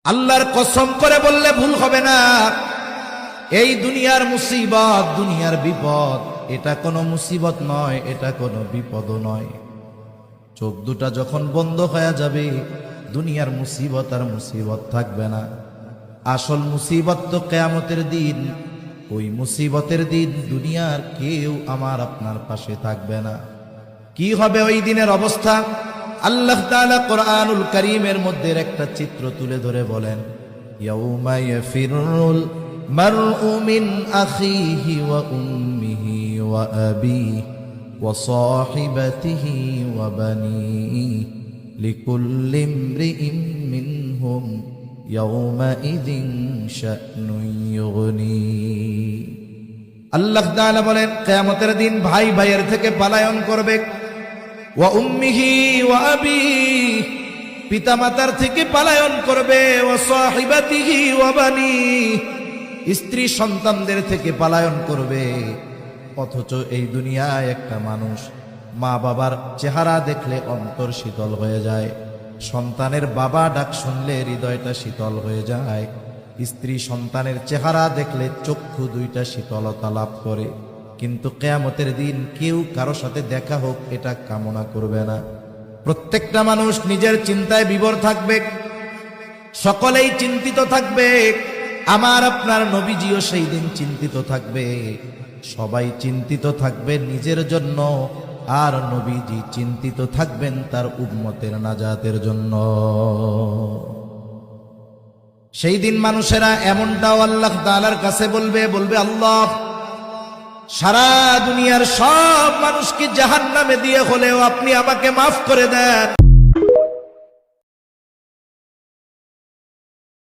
আল্লাহর কসম করে বললে ভুল হবে না, এই দুনিয়ার মুসিবত, দুনিয়ার বিপদ, এটা কোনো মুসিবত নয়, এটা কোনো বিপদও নয়। চোখ দুটা যখন বন্ধ হয়ে যাবে, দুনিয়ার মুসিবত আর মুসিবত থাকবে না। আসল মুসিবত তো কিয়ামতের দিন। ওই মুসিবতের দিন দুনিয়ার কেউ আমার আপনার পাশে থাকবে না। কি হবে ওই দিনের অবস্থা? আল্লাহ তাআলা কোরআনুল কারীমের মধ্যে একটা চিত্র তুলে ধরে বলেন, ইয়াউমা ইয়াফিরুল মারউ মিন আখিহি ওয়া উম্মিহি ওয়া আবিহি ওয়া সাহিবাতিহি ওয়া বানিহি লিকুল্লি ইমরিইন মিনহুম ইয়াউমাইযিন শা'নুন ইউগনি। আল্লাহ তাআলা বলেন, কিয়ামতের দিন ভাই ভাইয়ের থেকে পলায়ন করবে। ওয়া উম্মিহি ওয়া আবিহি, পিতামাতার থেকে পলায়ন করবে। ওয়া সাহিবাতিহি ওয়া বানিহি, স্ত্রী সন্তানদের থেকে পলায়ন করবে। অথচ এই দুনিয়ায় একটা মানুষ মা বাবার চেহারা দেখলে অন্তর শীতল হয়ে যায়, সন্তানের বাবা ডাক শুনলে হৃদয়টা শীতল হয়ে যায়, স্ত্রী সন্তানের চেহারা দেখলে চক্ষু দুইটা শীতলতা লাভ করে। কিন্তু কিয়ামতের দিন কেউ কারো সাথে দেখা হোক এটা কামনা করবে না। প্রত্যেকটা মানুষ নিজের চিন্তায় বিভোর থাকবে, সকলেই চিন্তিত থাকবে। আমার আপনার নবীজিও সেই দিন চিন্তিত থাকবে। সবাই চিন্তিত থাকবে নিজের জন্য, আর নবীজি চিন্তিত থাকবেন তার উম্মতের নাজাতের জন্য। সেই দিন মানুষেরা এমনটাও আল্লাহ তাআলার কাছে বলবে, আল্লাহ, সারা দুনিয়ার সব মানুষকে জাহান্নামে দিয়ে হলেও আপনি আমাকে মাফ করে দেন।